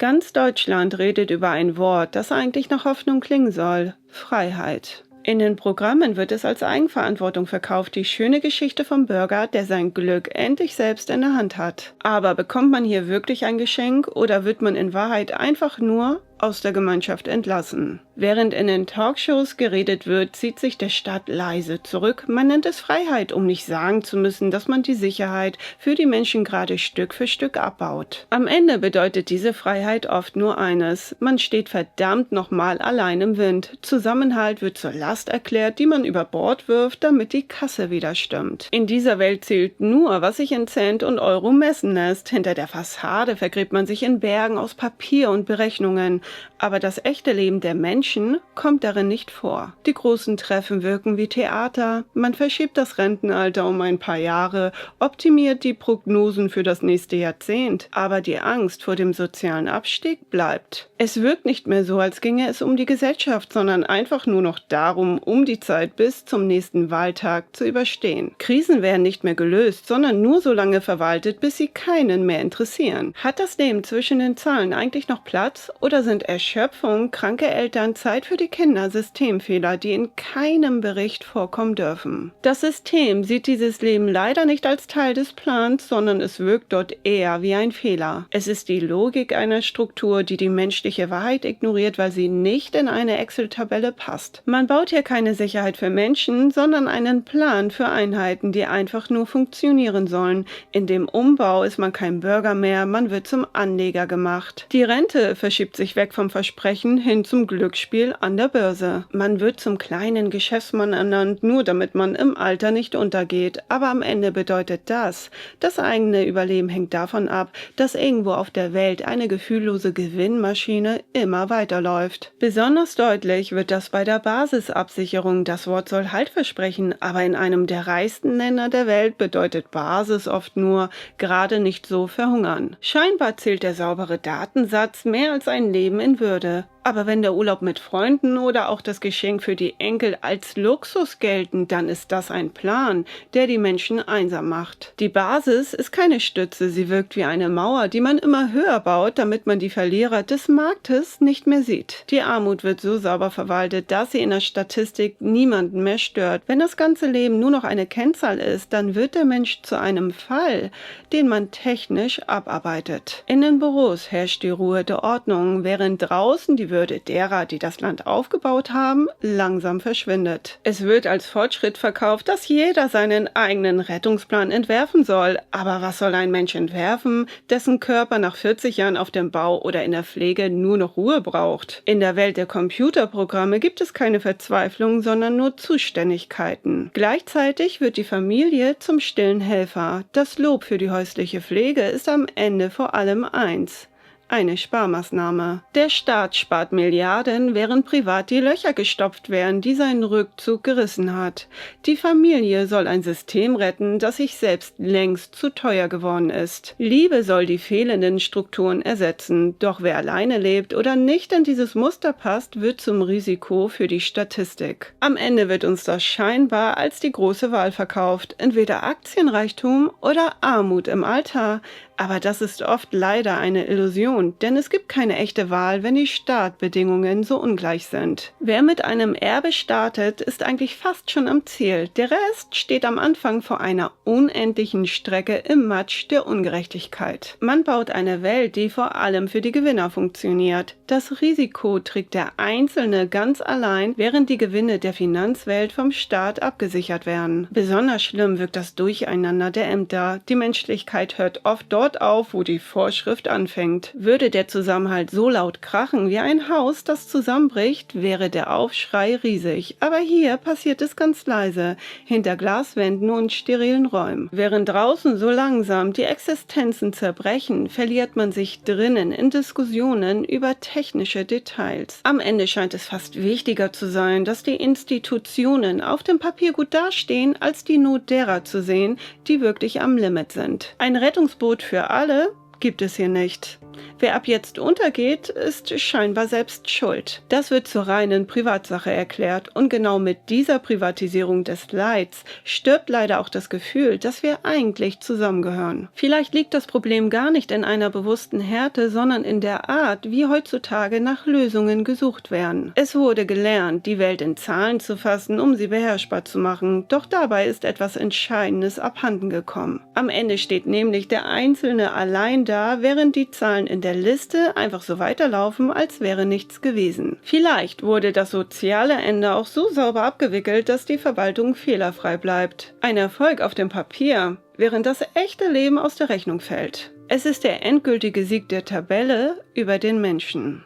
Ganz Deutschland redet über ein Wort, das eigentlich nach Hoffnung klingen soll: Freiheit. In den Programmen wird es als Eigenverantwortung verkauft, die schöne Geschichte vom Bürger, der sein Glück endlich selbst in der Hand hat. Aber bekommt man hier wirklich ein Geschenk oder wird man in Wahrheit einfach nur aus der Gemeinschaft entlassen? Während in den Talkshows geredet wird, zieht sich der Staat leise zurück. Man nennt es Freiheit, um nicht sagen zu müssen, dass man die Sicherheit für die Menschen gerade Stück für Stück abbaut. Am Ende bedeutet diese Freiheit oft nur eines: Man steht verdammt nochmal allein im Wind. Zusammenhalt wird zur Last erklärt, die man über Bord wirft, damit die Kasse wieder stimmt. In dieser Welt zählt nur, was sich in Cent und Euro messen lässt. Hinter der Fassade vergräbt man sich in Bergen aus Papier und Berechnungen. Aber das echte Leben der Menschen kommt darin nicht vor. Die großen Treffen wirken wie Theater. Man verschiebt das Rentenalter um ein paar Jahre, optimiert die Prognosen für das nächste Jahrzehnt. Aber die Angst vor dem sozialen Abstieg bleibt. Es wirkt nicht mehr so, als ginge es um die Gesellschaft, sondern einfach nur noch darum, um die Zeit bis zum nächsten Wahltag zu überstehen. Krisen werden nicht mehr gelöst, sondern nur so lange verwaltet, bis sie keinen mehr interessieren. Hat das Leben zwischen den Zahlen eigentlich noch Platz oder sind Erschöpfung, kranke Eltern, Zeit für die Kinder Systemfehler, die in keinem Bericht vorkommen dürfen? Das System sieht dieses Leben leider nicht als Teil des Plans, sondern es wirkt dort eher wie ein Fehler. Es ist die Logik einer Struktur, die die menschliche Wahrheit ignoriert, weil sie nicht in eine Excel-Tabelle passt. Man baut hier keine Sicherheit für Menschen, sondern einen Plan für Einheiten, die einfach nur funktionieren sollen. In dem Umbau ist man kein Bürger mehr, man wird zum Anleger gemacht. Die Rente verschiebt sich weg vom Versprechen hin zum Glücksspiel an der Börse. Man wird zum kleinen Geschäftsmann ernannt, nur damit man im Alter nicht untergeht. Aber am Ende bedeutet das eigene Überleben hängt davon ab, dass irgendwo auf der Welt eine gefühllose Gewinnmaschine immer weiterläuft. Besonders deutlich wird das bei der Basisabsicherung. Das Wort soll Halt versprechen, aber in einem der reichsten Länder der Welt bedeutet Basis oft nur gerade nicht so verhungern. Scheinbar zählt der saubere Datensatz mehr als ein Leben in Würde. Aber wenn der Urlaub mit Freunden oder auch das Geschenk für die Enkel als Luxus gelten, dann ist das ein Plan, der die Menschen einsam macht. Die Basis ist keine Stütze, sie wirkt wie eine Mauer, die man immer höher baut, damit man die Verlierer des Marktes nicht mehr sieht. Die Armut wird so sauber verwaltet, dass sie in der Statistik niemanden mehr stört. Wenn das ganze Leben nur noch eine Kennzahl ist, dann wird der Mensch zu einem Fall, den man technisch abarbeitet. In den Büros herrscht die Ruhe der Ordnung, während draußen die Würde derer, die das Land aufgebaut haben, langsam verschwindet. Es wird als Fortschritt verkauft, dass jeder seinen eigenen Rettungsplan entwerfen soll. Aber was soll ein Mensch entwerfen, dessen Körper nach 40 Jahren auf dem Bau oder in der Pflege nur noch Ruhe braucht? In der Welt der Computerprogramme gibt es keine Verzweiflung, sondern nur Zuständigkeiten. Gleichzeitig wird die Familie zum stillen Helfer. Das Lob für die häusliche Pflege ist am Ende vor allem eins: eine Sparmaßnahme. Der Staat spart Milliarden, während privat die Löcher gestopft werden, die seinen Rückzug gerissen hat. Die Familie soll ein System retten, das sich selbst längst zu teuer geworden ist. Liebe soll die fehlenden Strukturen ersetzen. Doch wer alleine lebt oder nicht in dieses Muster passt, wird zum Risiko für die Statistik. Am Ende wird uns das scheinbar als die große Wahl verkauft. Entweder Aktienreichtum oder Armut im Alter. Aber das ist oft leider eine Illusion, denn es gibt keine echte Wahl, wenn die Startbedingungen so ungleich sind. Wer mit einem Erbe startet, ist eigentlich fast schon am Ziel. Der Rest steht am Anfang vor einer unendlichen Strecke im Matsch der Ungerechtigkeit. Man baut eine Welt, die vor allem für die Gewinner funktioniert. Das Risiko trägt der Einzelne ganz allein, während die Gewinne der Finanzwelt vom Staat abgesichert werden. Besonders schlimm wirkt das Durcheinander der Ämter. Die Menschlichkeit hört oft dort auf, wo die Vorschrift anfängt. Würde der Zusammenhalt so laut krachen wie ein Haus, das zusammenbricht, wäre der Aufschrei riesig. Aber hier passiert es ganz leise, hinter Glaswänden und sterilen Räumen. Während draußen so langsam die Existenzen zerbrechen, verliert man sich drinnen in Diskussionen über technische Details. Am Ende scheint es fast wichtiger zu sein, dass die Institutionen auf dem Papier gut dastehen, als die Not derer zu sehen, die wirklich am Limit sind. Ein Rettungsboot für alle gibt es hier nicht. Wer ab jetzt untergeht, ist scheinbar selbst schuld. Das wird zur reinen Privatsache erklärt und genau mit dieser Privatisierung des Leids stirbt leider auch das Gefühl, dass wir eigentlich zusammengehören. Vielleicht liegt das Problem gar nicht in einer bewussten Härte, sondern in der Art, wie heutzutage nach Lösungen gesucht werden. Es wurde gelernt, die Welt in Zahlen zu fassen, um sie beherrschbar zu machen, doch dabei ist etwas Entscheidendes abhanden gekommen. Am Ende steht nämlich der Einzelne allein da, während die Zahlen in der Liste einfach so weiterlaufen, als wäre nichts gewesen. Vielleicht wurde das soziale Ende auch so sauber abgewickelt, dass die Verwaltung fehlerfrei bleibt. Ein Erfolg auf dem Papier, während das echte Leben aus der Rechnung fällt. Es ist der endgültige Sieg der Tabelle über den Menschen.